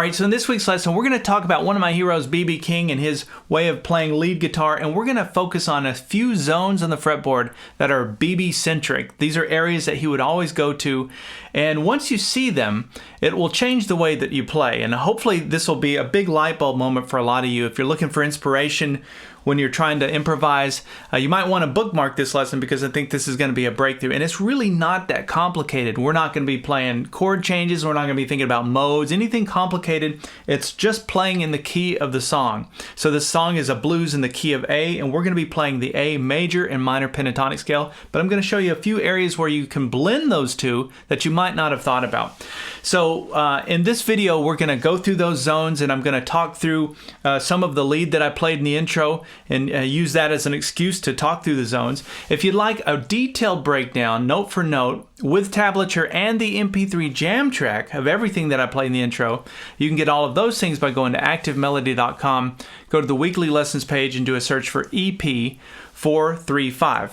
right, so in this week's lesson, we're going to talk about one of my heroes, B.B King, and his way of playing lead guitar, and we're going to focus on a few zones on the fretboard that are B.B-centric. These are areas that he would always go to, and once you see them, it will change the way that you play, and hopefully this will be a big light bulb moment for a lot of you. If you're looking for inspiration when you're trying to improvise, you might want to bookmark this lesson because I think this is going to be a breakthrough. And it's really not that complicated. We're not going to be playing chord changes. We're not going to be thinking about modes, anything complicated. It's just playing in the key of the song. So this song is a blues in the key of A, and we're going to be playing the A major and minor pentatonic scale. But I'm going to show you a few areas where you can blend those two that you might not have thought about. So in this video, we're going to go through those zones, and I'm going to talk through some of the lead that I played in the intro, and use that as an excuse to talk through the zones. If you'd like a detailed breakdown, note for note, with tablature and the MP3 jam track of everything that I played in the intro, you can get all of those things by going to activemelody.com, go to the weekly lessons page, and do a search for EP435.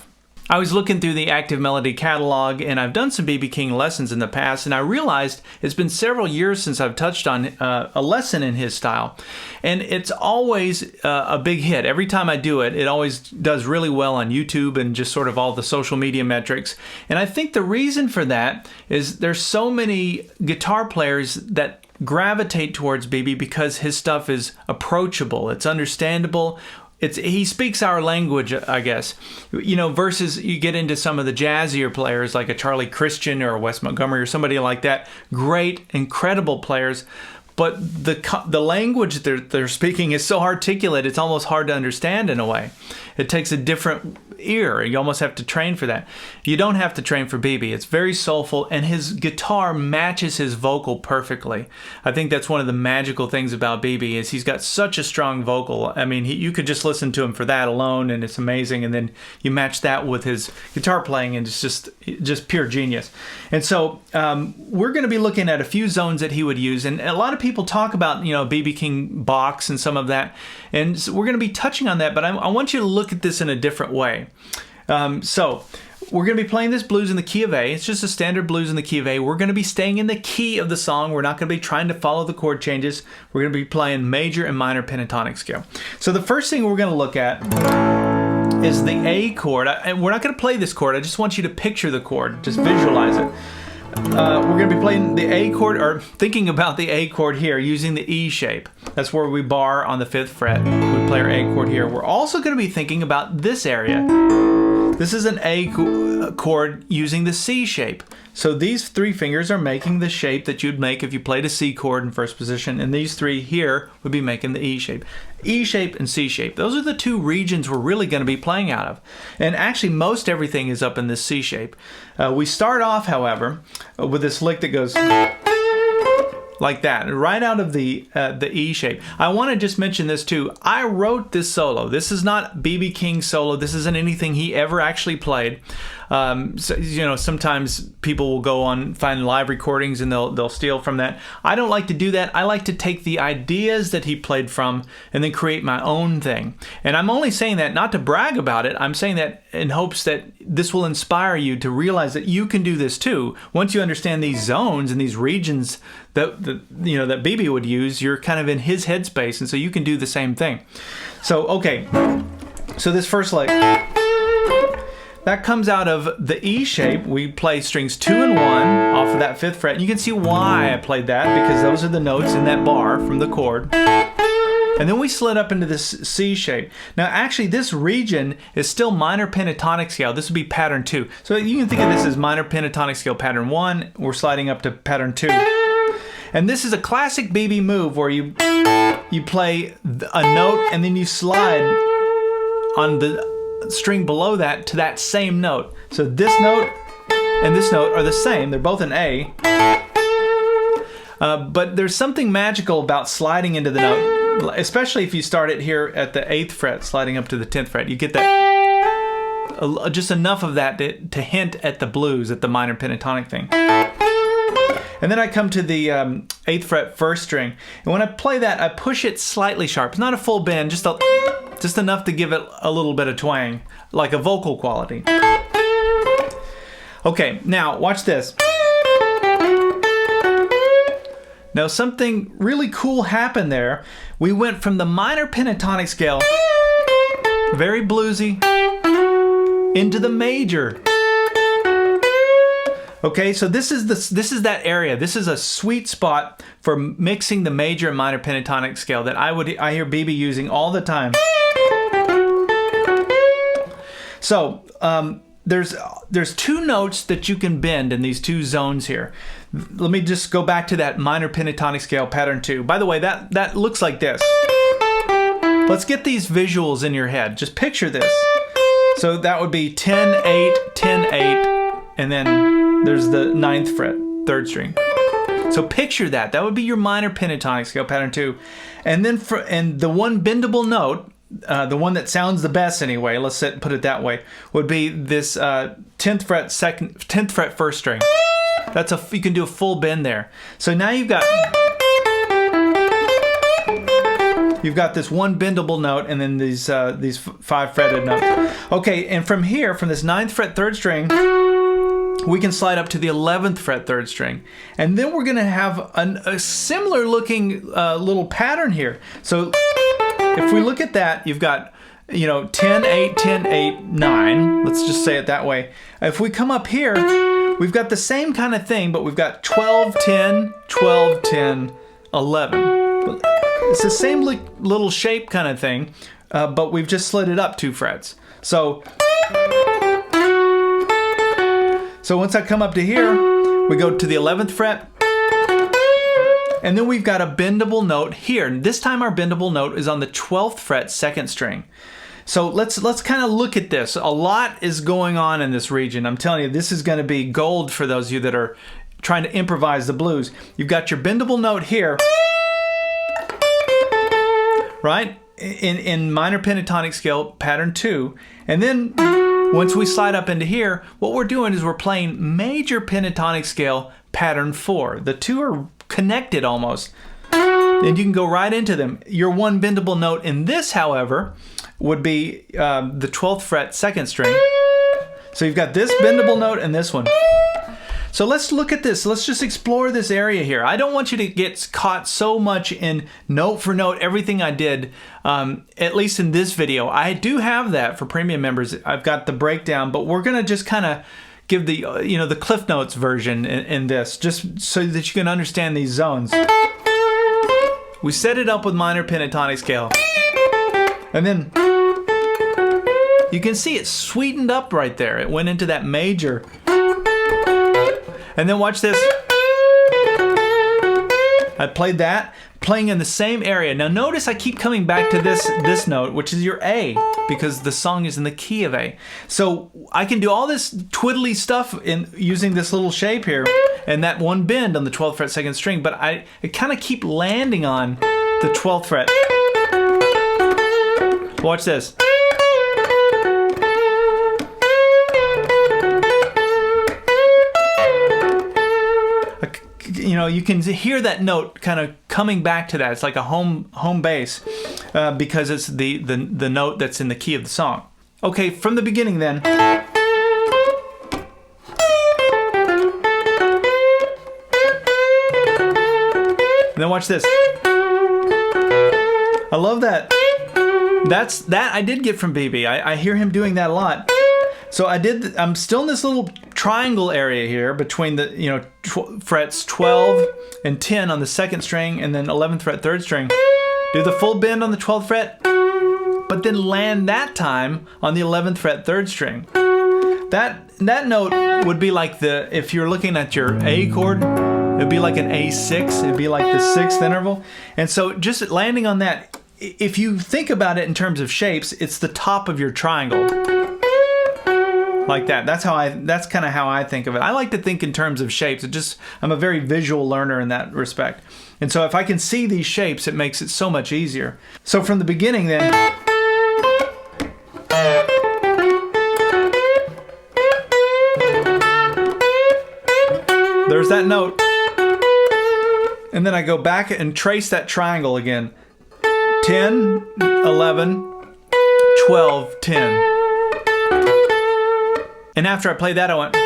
I was looking through the Active Melody catalog, and I've done some B.B King lessons in the past, and I realized it's been several years since I've touched on a lesson in his style. And it's always a big hit. Every time I do it, it always does really well on YouTube and just sort of all the social media metrics. And I think the reason for that is there's so many guitar players that gravitate towards B.B because his stuff is approachable, it's understandable. He speaks our language, I guess, versus you get into some of the jazzier players like a Charlie Christian or a Wes Montgomery or somebody like that. Great, incredible players, but the language they're speaking is so articulate, it's almost hard to understand in a way. It takes a different ear. You almost have to train for that. You don't have to train for B.B. It's very soulful, and his guitar matches his vocal perfectly. I think that's one of the magical things about B.B. is he's got such a strong vocal. I mean, you could just listen to him for that alone, and it's amazing. And then you match that with his guitar playing, and it's just pure genius. And so we're going to be looking at a few zones that he would use, and a lot of people talk about B.B King box and some of that, and so we're going to be touching on that. But I want you to look at this in a different way. So we're going to be playing this blues in the key of A. It's just a standard blues in the key of A. We're going to be staying in the key of the song. We're not going to be trying to follow the chord changes. We're going to be playing major and minor pentatonic scale. So the first thing we're going to look at is the A chord. And we're not going to play this chord. I just want you to picture the chord. Just visualize it. We're going to be playing the A chord, or thinking about the A chord here using the E shape. That's where we bar on the 5th fret. We play our A chord here. We're also going to be thinking about this area. This is an A chord using the C shape. So these 3 fingers are making the shape that you'd make if you played a C chord in first position, and these 3 here would be making the E shape. E shape and C shape. Those are the 2 regions we're really going to be playing out of. And actually most everything is up in this C shape. We start off, however, with this lick that goes like that, right out of the E shape. I want to just mention this too. I wrote this solo. This is not B.B King's solo. This isn't anything he ever actually played. So, sometimes people will go on, find live recordings, and they'll steal from that. I don't like to do that. I like to take the ideas that he played from and then create my own thing. And I'm only saying that not to brag about it. I'm saying that in hopes that this will inspire you to realize that you can do this too. Once you understand these zones and these regions that B.B would use, you're kind of in his headspace, and so you can do the same thing. So okay, so this first leg, that comes out of the E shape. We play strings 2 and 1 off of that 5th fret. And you can see why I played that, because those are the notes in that bar from the chord. And then we slid up into this C shape. Now actually this region is still minor pentatonic scale. This would be pattern 2. So you can think of this as minor pentatonic scale pattern 1. We're sliding up to pattern 2. And this is a classic B.B move where you play a note and then you slide on the string below that to that same note. So this note and this note are the same. They're both an A. But there's something magical about sliding into the note, especially if you start it here at the 8th fret, sliding up to the 10th fret. You get that, just enough of that to hint at the blues, at the minor pentatonic thing. And then I come to the 8th fret 1st string. And when I play that, I push it slightly sharp. It's not a full bend, just enough to give it a little bit of twang, like a vocal quality. Okay, now watch this. Now something really cool happened there. We went from the minor pentatonic scale, very bluesy, into the major. Okay, so this is that area. This is a sweet spot for mixing the major and minor pentatonic scale that I hear B.B using all the time. So there's two notes that you can bend in these two zones here. Let me just go back to that minor pentatonic scale pattern 2. By the way, that looks like this. Let's get these visuals in your head. Just picture this. So that would be 10, 8, 10, 8, and then there's the 9th fret, 3rd string. So picture that. That would be your minor pentatonic scale pattern 2. And then and the one bendable note, the one that sounds the best anyway, let's put it that way, would be this 10th fret 1st string. You can do a full bend there. So now you've got this one bendable note and then these 5 fretted notes. Okay, and from here, from this 9th fret 3rd string, we can slide up to the 11th fret 3rd string. And then we're gonna have a similar looking little pattern here. So if we look at that, you've got, 10, 8, 10, 8, 9. Let's just say it that way. If we come up here, we've got the same kind of thing, but we've got 12, 10, 12, 10, 11. It's the same little shape kind of thing, but we've just slid it up 2 frets. So once I come up to here, we go to the 11th fret, and then we've got a bendable note here. And this time our bendable note is on the 12th fret 2nd string. So let's kind of look at this. A lot is going on in this region. I'm telling you, this is going to be gold for those of you that are trying to improvise the blues. You've got your bendable note here, right? In minor pentatonic scale pattern 2. And then once we slide up into here, what we're doing is we're playing major pentatonic scale pattern 4. The two are connected almost, and you can go right into them. Your one bendable note in this, however, would be the 12th fret 2nd string. So you've got this bendable note and this one. So let's look at this. Let's just explore this area here. I don't want you to get caught so much in note for note everything I did, at least in this video. I do have that for premium members. I've got the breakdown, but we're gonna just kind of give the the Cliff Notes version in this, just so that you can understand these zones. We set it up with minor pentatonic scale, and then you can see it sweetened up right there. It went into that major, and then watch this. I played that, playing in the same area. Now notice I keep coming back to this note, which is your A, because the song is in the key of A. So I can do all this twiddly stuff in using this little shape here and that one bend on the 12th fret 2nd string, but I kind of keep landing on the 12th fret. Watch this. You can hear that note kind of coming back to that. It's like a home bass because it's the note that's in the key of the song. Okay, from the beginning then. And then watch this. I love that. That I did get from B.B. I hear him doing that a lot. So I'm still in this little triangle area here between the frets 12 and 10 on the 2nd string, and then 11th fret 3rd string. Do the full bend on the 12th fret, but then land that time on the 11th fret 3rd string. That note would be like if you're looking at your A chord, it'd be like an A6. It'd be like the 6th interval. And so just landing on that, if you think about it in terms of shapes, it's the top of your triangle. Like that. That's kind of how I think of it. I like to think in terms of shapes. I'm a very visual learner in that respect. And so if I can see these shapes, it makes it so much easier. So from the beginning then, there's that note. And then I go back and trace that triangle again. 10, 11, 12, 10. And after I played that, I went.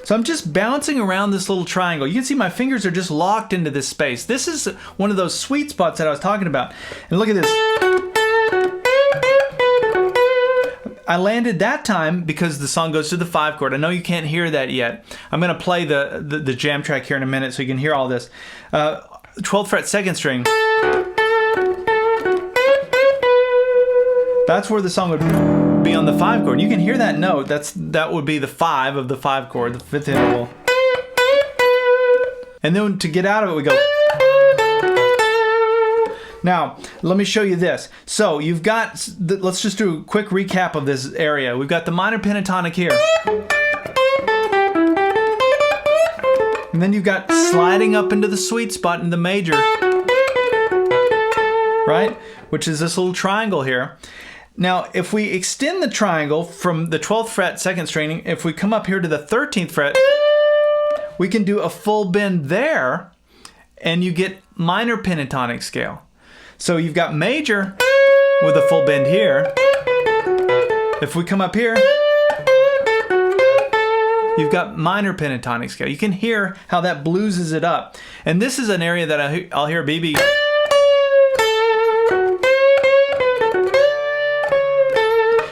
So So I'm just bouncing around this little triangle. You can see my fingers are just locked into this space. This is one of those sweet spots that I was talking about. And look at this. I landed that time because the song goes to the 5 chord. I know you can't hear that yet. I'm going to play the jam track here in a minute so you can hear all this. 12th fret 2nd string. That's where the song would be on the 5 chord. You can hear that note. That would be the 5 of the 5 chord, the 5th interval. And then to get out of it, we go. Now, let me show you this. So you've got, let's just do a quick recap of this area. We've got the minor pentatonic here. And then you've got sliding up into the sweet spot in the major, right? Which is this little triangle here. Now, if we extend the triangle from the 12th fret 2nd string, if we come up here to the 13th fret, we can do a full bend there, and you get minor pentatonic scale. So you've got major with a full bend here. If we come up here, you've got minor pentatonic scale. You can hear how that blueses it up. And this is an area that I'll hear B.B.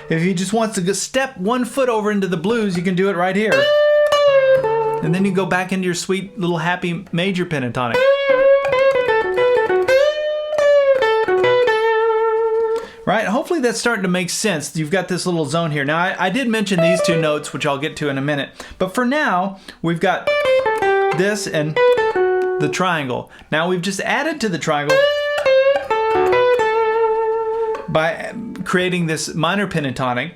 If he just wants to step 1 foot over into the blues, you can do it right here. And then you go back into your sweet little happy major pentatonic. Right? Hopefully that's starting to make sense. You've got this little zone here. Now, I did mention these 2 notes, which I'll get to in a minute. But for now, we've got this and the triangle. Now, we've just added to the triangle by creating this minor pentatonic.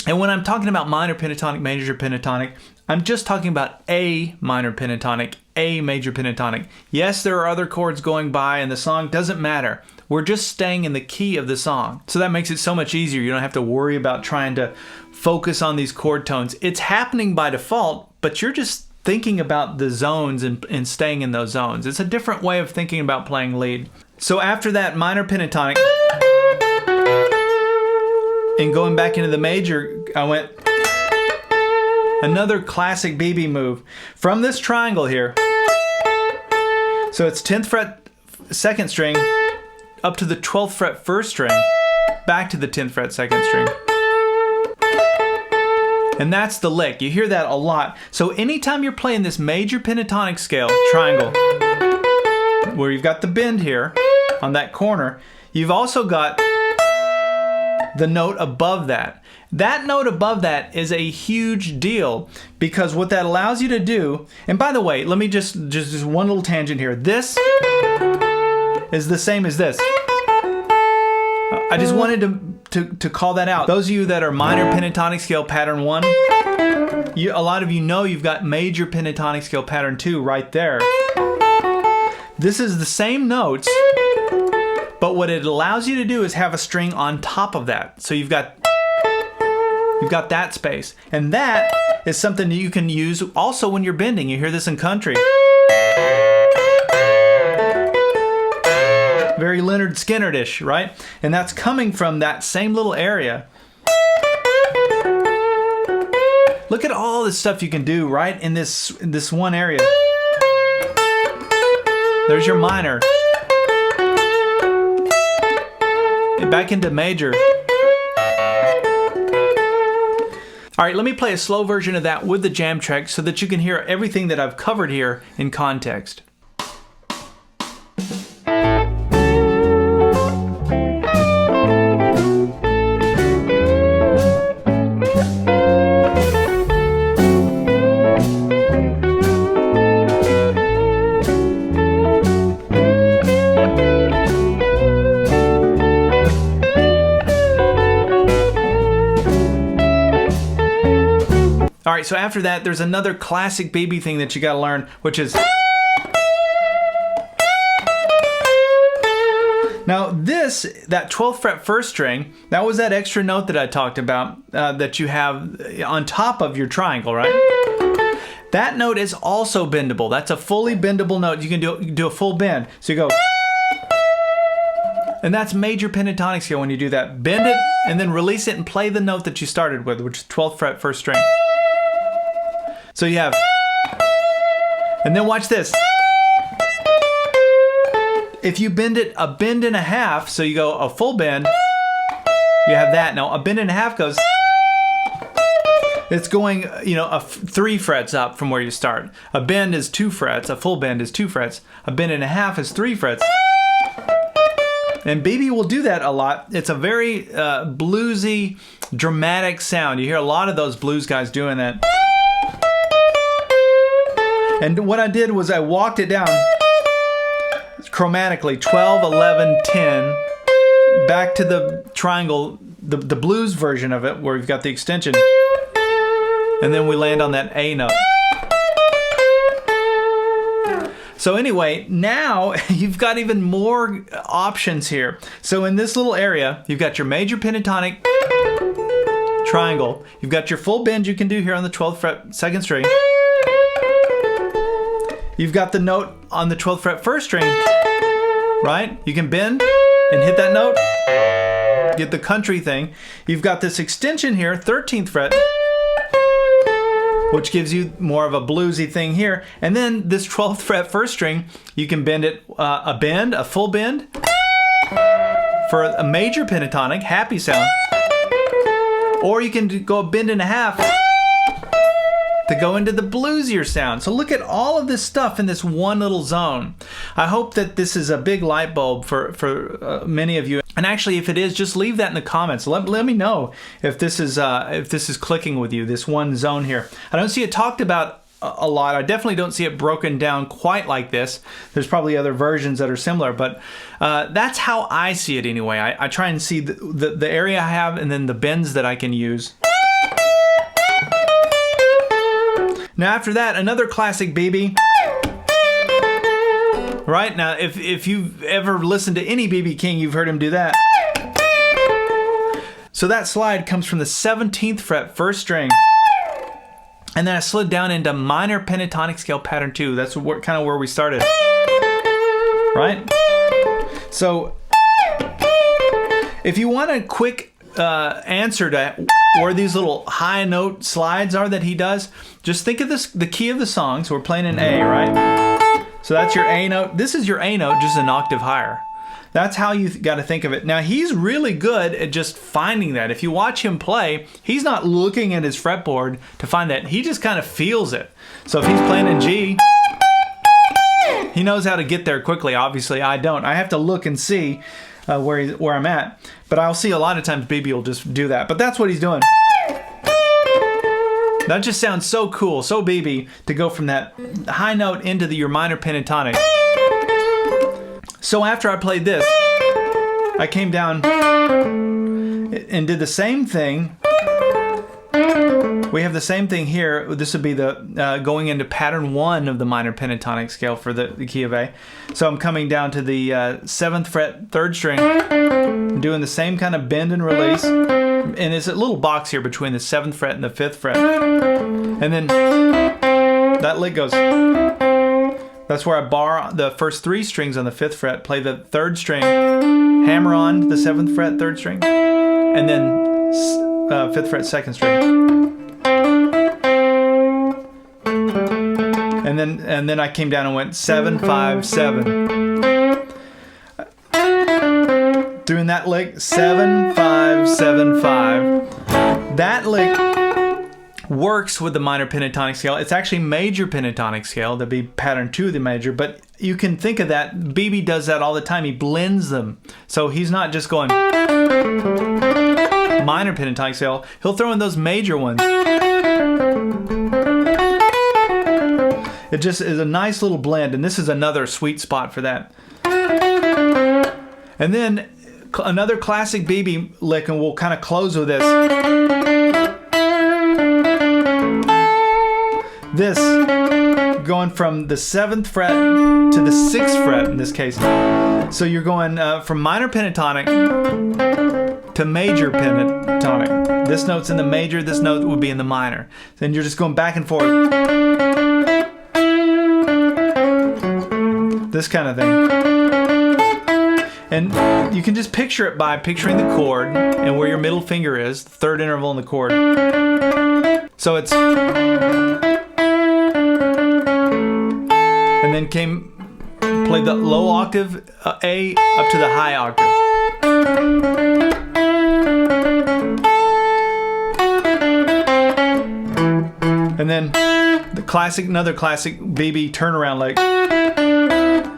And when I'm talking about minor pentatonic, major pentatonic, I'm just talking about a minor pentatonic, a major pentatonic. Yes, there are other chords going by and the song doesn't matter. We're just staying in the key of the song. So that makes it so much easier. You don't have to worry about trying to focus on these chord tones. It's happening by default, but you're just thinking about the zones and staying in those zones. It's a different way of thinking about playing lead. So after that minor pentatonic, and going back into the major, I went another classic B.B move from this triangle here. So it's 10th fret 2nd string up to the 12th fret 1st string, back to the 10th fret 2nd string. And that's the lick. You hear that a lot. So anytime you're playing this major pentatonic scale triangle, where you've got the bend here on that corner, you've also got the note above that. That note above that is a huge deal because what that allows you to do, and by the way, let me just one little tangent here. This is the same as this. I just wanted to call that out. Those of you that are minor pentatonic scale pattern 1, a lot of you know you've got major pentatonic scale pattern 2 right there. This is the same notes, but what it allows you to do is have a string on top of that. So you've got that space. And that is something that you can use also when you're bending. You hear this in country. Very Leonard Skinner-ish, right? And that's coming from that same little area. Look at all the stuff you can do right in this one area. There's your minor. Back into major. All right, let me play a slow version of that with the jam track so that you can hear everything that I've covered here in context. All right, so after that, there's another classic B.B thing that you got to learn, which is... Now that 12th fret 1st string, that was that extra note that I talked about that you have on top of your triangle, right? That note is also bendable. That's a fully bendable note. You can do a full bend. So you go... And that's major pentatonic scale when you do that. Bend it and then release it and play the note that you started with, which is 12th fret 1st string. So you have, and then watch this. If you bend it a bend and a half, so you go a full bend, you have that. Now a bend and a half goes, it's going, you know, 3 frets up from where you start. A bend is 2 frets, a full bend is 2 frets, a bend and a half is 3 frets. And BB will do that a lot. It's a very bluesy, dramatic sound. You hear a lot of those blues guys doing that. And what I did was I walked it down chromatically, 12, 11, 10, back to the triangle, the blues version of it, where you've got the extension. And then we land on that A note. So anyway, now you've got even more options here. So in this little area, you've got your major pentatonic triangle. You've got your full bend you can do here on the 12th fret, 2nd string. You've got the note on the 12th fret, 1st string, right? You can bend and hit that note, get the country thing. You've got this extension here, 13th fret, which gives you more of a bluesy thing here. And then this 12th fret 1st string, you can bend it a full bend for a major pentatonic, happy sound. Or you can go a bend and a half to go into the bluesier sound. So look at all of this stuff in this one little zone. I hope that this is a big light bulb for many of you. And actually, if it is, just leave that in the comments. Let me know if this is clicking with you, this one zone here. I don't see it talked about a lot. I definitely don't see it broken down quite like this. There's probably other versions that are similar, but that's how I see it anyway. I try and see the area I have and then the bends that I can use. Now after that, another classic BB. Right? Now, if you've ever listened to any B.B King, you've heard him do that. So that slide comes from the 17th fret, 1st string. And then I slid down into minor pentatonic scale pattern 2. That's kind of where we started. Right? So, if you want a quick answer to where these little high note slides are that he does, just think of the key of the song. So we're playing an A, right? So that's your A note. This is your A note, just an octave higher. That's how you got to think of it. Now, he's really good at just finding that. If you watch him play, he's not looking at his fretboard to find that. He just kind of feels it. So if he's playing in G, he knows how to get there quickly. Obviously, I don't. I have to look and see where I'm at. But I'll see a lot of times BB will just do that. But that's what he's doing. That just sounds so cool, so BB, to go from that high note into your minor pentatonic. So after I played this, I came down and did the same thing. We have the same thing here. This would be the going into pattern 1 of the minor pentatonic scale for the key of A. So I'm coming down to the 7th fret, 3rd string, doing the same kind of bend and release. And it's a little box here between the 7th fret and the 5th fret. And then that lick goes. That's where I bar the first 3 strings on the 5th fret, play the 3rd string, hammer on the 7th fret, 3rd string, and then 5th fret, 2nd string. And then I came down and went 7, 5, 7. Doing that lick, 7, 5, 7, 5. That lick works with the minor pentatonic scale. It's actually major pentatonic scale. That'd be pattern 2 of the major, but you can think of that. BB does that all the time. He blends them. So he's not just going minor pentatonic scale. He'll throw in those major ones. It just is a nice little blend, and this is another sweet spot for that. And then another classic BB lick, and we'll kind of close with this. This going from the 7th fret to the 6th fret in this case. So you're going from minor pentatonic to major pentatonic. This note's in the major, this note would be in the minor. Then you're just going back and forth. This kind of thing. And you can just picture it by picturing the chord and where your middle finger is, the 3rd interval in the chord. So it's and then played the low octave A up to the high octave. And then another classic BB turnaround lick.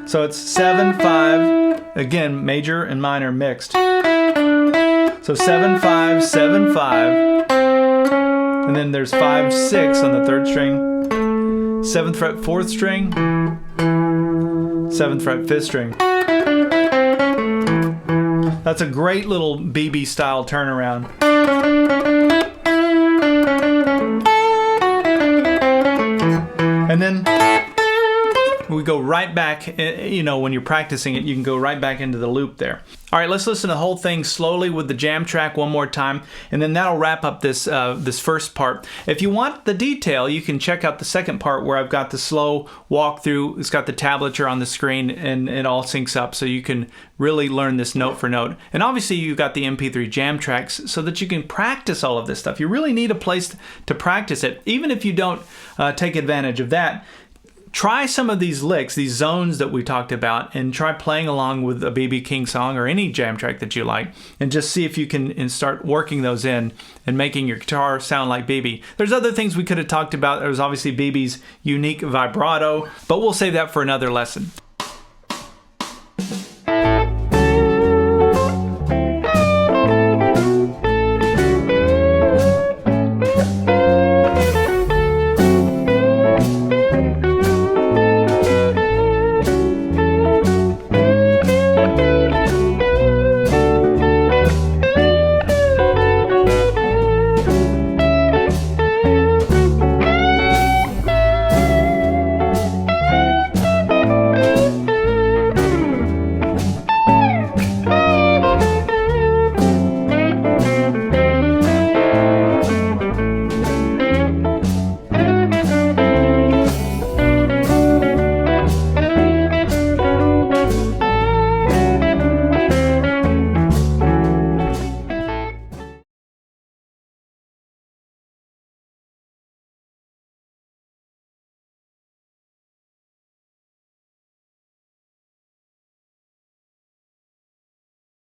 So it's 7/5, again major and minor mixed. So 7/5, 7/5, and then there's 5/6 on the 3rd string, 7th fret 4th string, 7th fret 5th string. That's a great little BB style turnaround. And then we go right back, you know, when you're practicing it, you can go right back into the loop there. All right, let's listen to the whole thing slowly with the jam track one more time, and then that'll wrap up this this first part. If you want the detail, you can check out the second part where I've got the slow walkthrough. It's got the tablature on the screen, and it all syncs up, so you can really learn this note for note. And obviously, you've got the MP3 jam tracks so that you can practice all of this stuff. You really need a place to practice it, even if you don't take advantage of that. Try some of these licks, these zones that we talked about, and try playing along with a B.B King song or any jam track that you like, and just see if you can start working those in and making your guitar sound like B.B. There's other things we could have talked about. There's obviously B.B.'s unique vibrato, but we'll save that for another lesson.